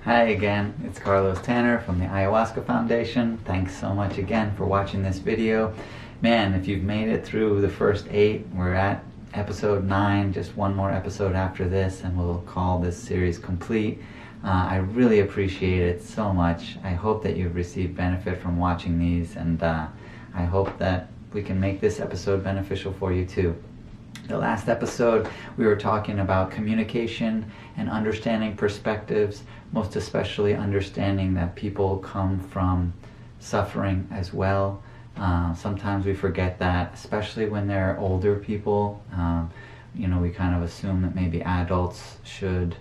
Hi again, it's Carlos Tanner from the Ayahuasca Foundation. Thanks so much again for watching this video. Man, if you've made it through the first 8, we're at episode 9, just one more episode after this, and we'll call this series complete. I really appreciate it so much. I hope that you've received benefit from watching these, and I hope that we can make this episode beneficial for you too. The last episode, we were talking about communication and understanding perspectives, most especially understanding that people come from suffering as well. Sometimes we forget that, especially when they're older people. We kind of assume that maybe adults should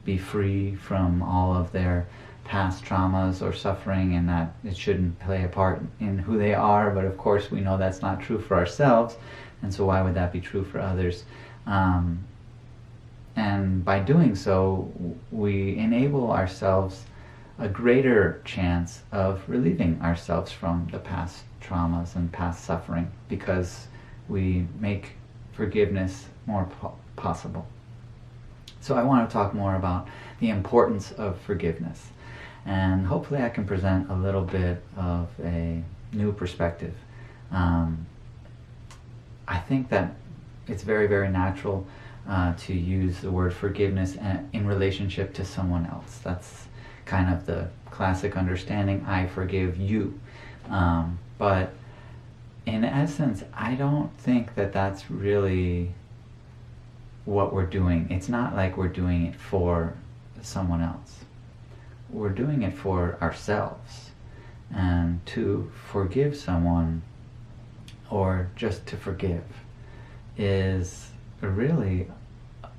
be free from all of their past traumas or suffering, and that it shouldn't play a part in who they are. But of course, we know that's not true for ourselves. And so why would that be true for others? And by doing so, we enable ourselves a greater chance of relieving ourselves from the past traumas and past suffering, because we make forgiveness more possible. So I want to talk more about the importance of forgiveness. And hopefully I can present a little bit of a new perspective. I think that it's very, very natural to use the word forgiveness in relationship to someone else. That's kind of the classic understanding, I forgive you. But in essence, I don't think that that's really what we're doing. It's not like we're doing it for someone else. We're doing it for ourselves. And to forgive someone, or just to forgive, is really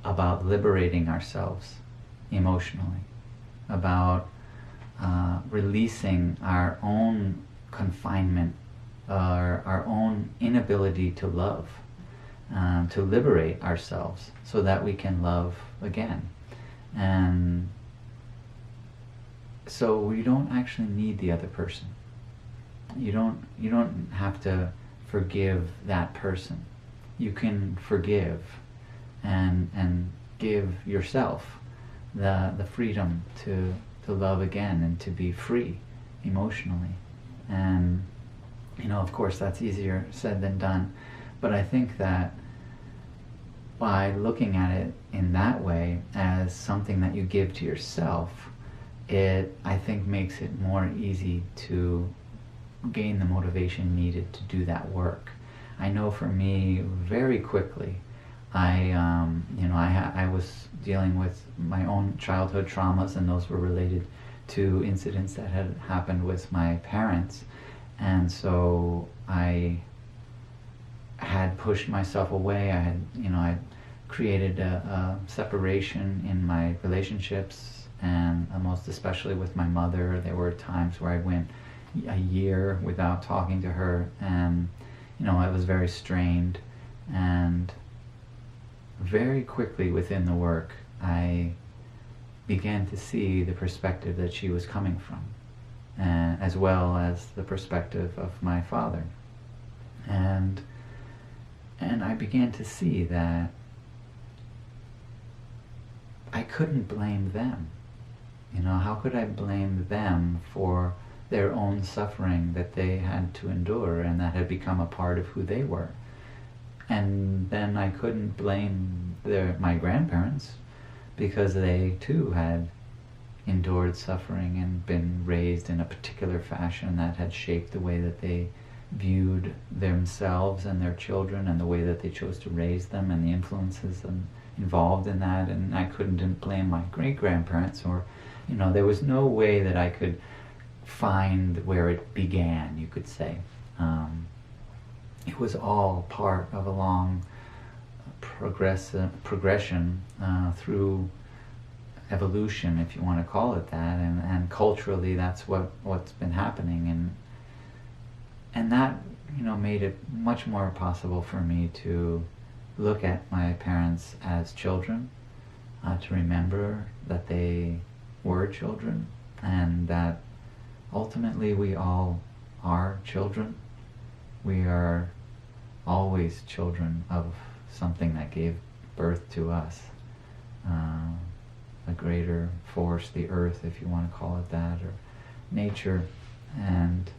about liberating ourselves emotionally, about releasing our own confinement, our own inability to love, to liberate ourselves so that we can love again. And so we don't actually need the other person. You don't have to forgive that person. You can forgive and give yourself the freedom to love again and to be free emotionally. And of course that's easier said than done, but I think that by looking at it in that way, as something that you give to yourself, it, I think, makes it more easy to gain the motivation needed to do that work. I know for me, very quickly, I was dealing with my own childhood traumas, and those were related to incidents that had happened with my parents. And so I had pushed myself away. I created a separation in my relationships, and most especially with my mother. There were times where I went a year without talking to her, and I was very strained. And very quickly within the work, I began to see the perspective that she was coming from, as well as the perspective of my father. And I began to see that I couldn't blame them. How could I blame them for their own suffering that they had to endure and that had become a part of who they were? And then I couldn't blame my grandparents, because they too had endured suffering and been raised in a particular fashion that had shaped the way that they viewed themselves and their children, and the way that they chose to raise them, and the influences involved in that. And I couldn't blame my great-grandparents, or there was no way that I could find where it began, you could say. It was all part of a long progression through evolution, if you want to call it that, and culturally that's what's been happening, and that made it much more possible for me to look at my parents as children, to remember that they were children, and that ultimately we all are children. We are always children of something that gave birth to us. A greater force, the earth, if you want to call it that, or nature. And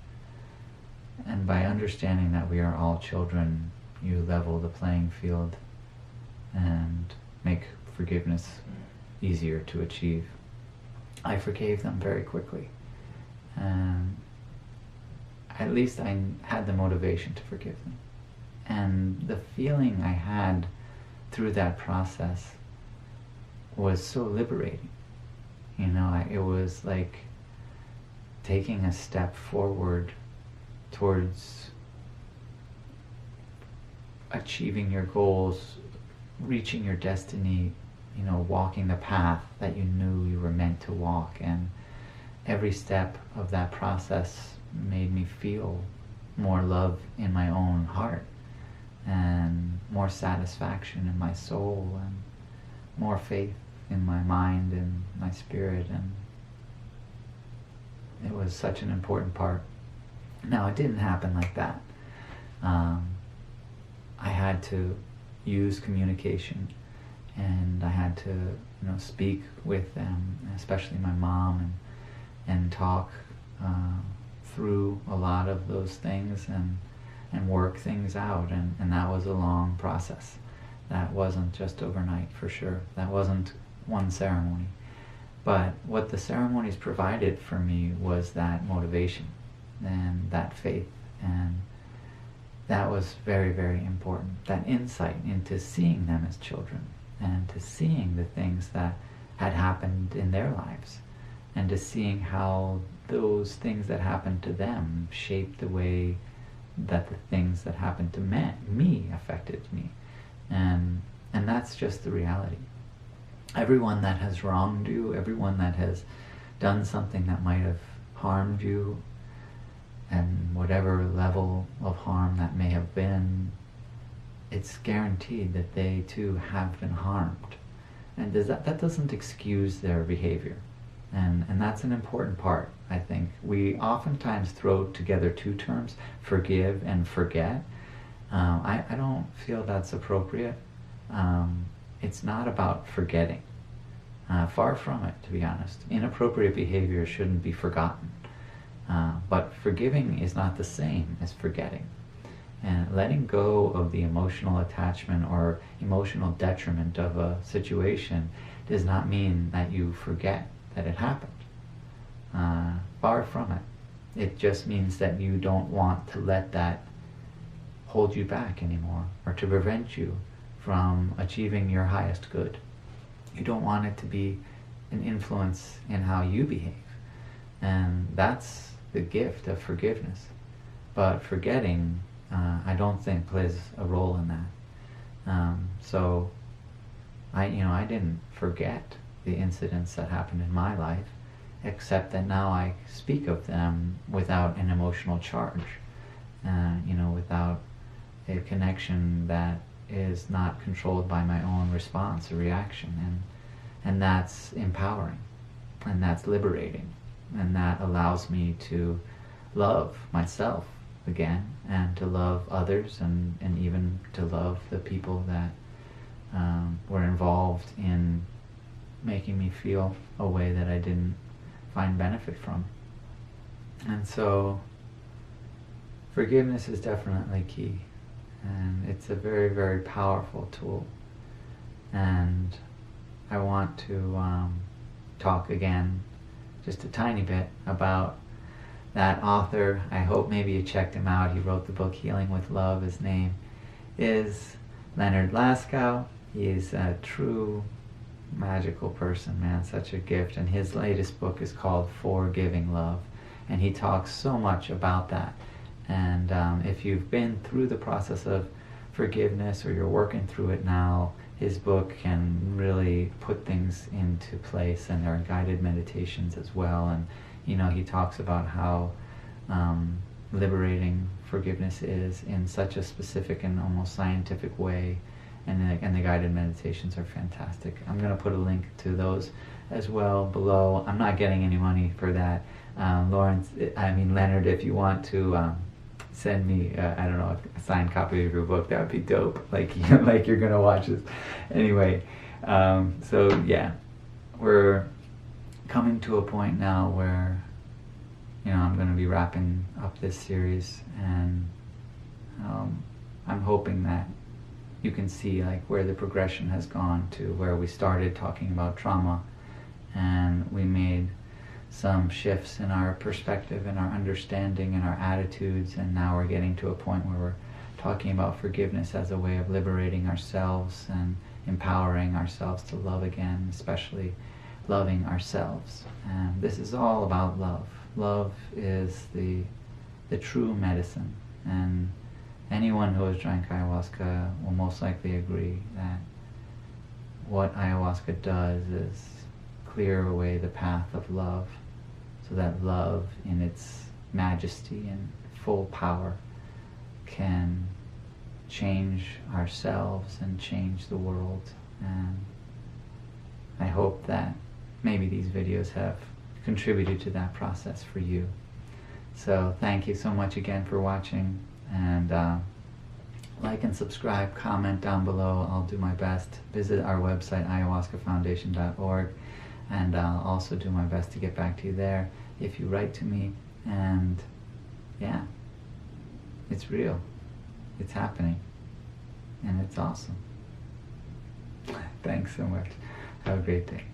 by understanding that we are all children, you level the playing field and make forgiveness easier to achieve. I forgave them very quickly. And at least I had the motivation to forgive them. And the feeling I had through that process was so liberating. You know, it was like taking a step forward towards achieving your goals, reaching your destiny, you know, walking the path that you knew you were meant to walk. And every step of that process made me feel more love in my own heart, and more satisfaction in my soul, and more faith in my mind and my spirit. And it was such an important part. Now, it didn't happen like that. I had to use communication, and I had to, you know, speak with them, especially my mom, and talk through a lot of those things, and work things out. And that was a long process. That wasn't just overnight, for sure. That wasn't one ceremony. But what the ceremonies provided for me was that motivation and that faith. And that was very, very important. That insight into seeing them as children, and to seeing the things that had happened in their lives, and to seeing how those things that happened to them shaped the way that the things that happened to me affected me. And that's just the reality. Everyone that has wronged you, everyone that has done something that might have harmed you, and whatever level of harm that may have been, it's guaranteed that they too have been harmed. And that doesn't excuse their behavior. And that's an important part, I think. We oftentimes throw together two terms, forgive and forget. I don't feel that's appropriate. It's not about forgetting. Far from it, to be honest. Inappropriate behavior shouldn't be forgotten. But forgiving is not the same as forgetting. And letting go of the emotional attachment or emotional detriment of a situation does not mean that you forget that it happened. Far from it. It just means that you don't want to let that hold you back anymore, or to prevent you from achieving your highest good. You don't want it to be an influence in how you behave. And that's the gift of forgiveness. But forgetting, I don't think plays a role in that. So I didn't forget the incidents that happened in my life, except that now I speak of them without an emotional charge, without a connection that is not controlled by my own response or reaction. And that's empowering, and that's liberating, and that allows me to love myself again, and to love others, and even to love the people that were involved in making me feel a way that I didn't find benefit from. And so forgiveness is definitely key, and it's a very, very powerful tool. And I want to talk again just a tiny bit about that author. I hope maybe you checked him out. He wrote the book Healing with Love. His name is Leonard Laskow. He is a true magical person, man, such a gift. And his latest book is called Forgiving Love, and he talks so much about that. And if you've been through the process of forgiveness, or you're working through it now, his book can really put things into place. And there are guided meditations as well. And he talks about how liberating forgiveness is in such a specific and almost scientific way. And the guided meditations are fantastic. I'm going to put a link to those as well below. I'm not getting any money for that. Leonard, if you want to send me, a signed copy of your book, that would be dope. Like you're going to watch this. Anyway, so yeah, we're coming to a point now where, I'm going to be wrapping up this series, and I'm hoping that you can see like where the progression has gone to where we started talking about trauma, and we made some shifts in our perspective and our understanding and our attitudes, and now we're getting to a point where we're talking about forgiveness as a way of liberating ourselves and empowering ourselves to love again, especially loving ourselves. And this is all about love. Love is the true medicine, and anyone who has drank ayahuasca will most likely agree that what ayahuasca does is clear away the path of love, so that love in its majesty and full power can change ourselves and change the world. And I hope that maybe these videos have contributed to that process for you. So thank you so much again for watching, and like and subscribe, comment down below. I'll do my best. Visit our website, ayahuascafoundation.org, and I'll also do my best to get back to you there if you write to me. And yeah, it's real, it's happening, and it's awesome. Thanks so much. Have a great day.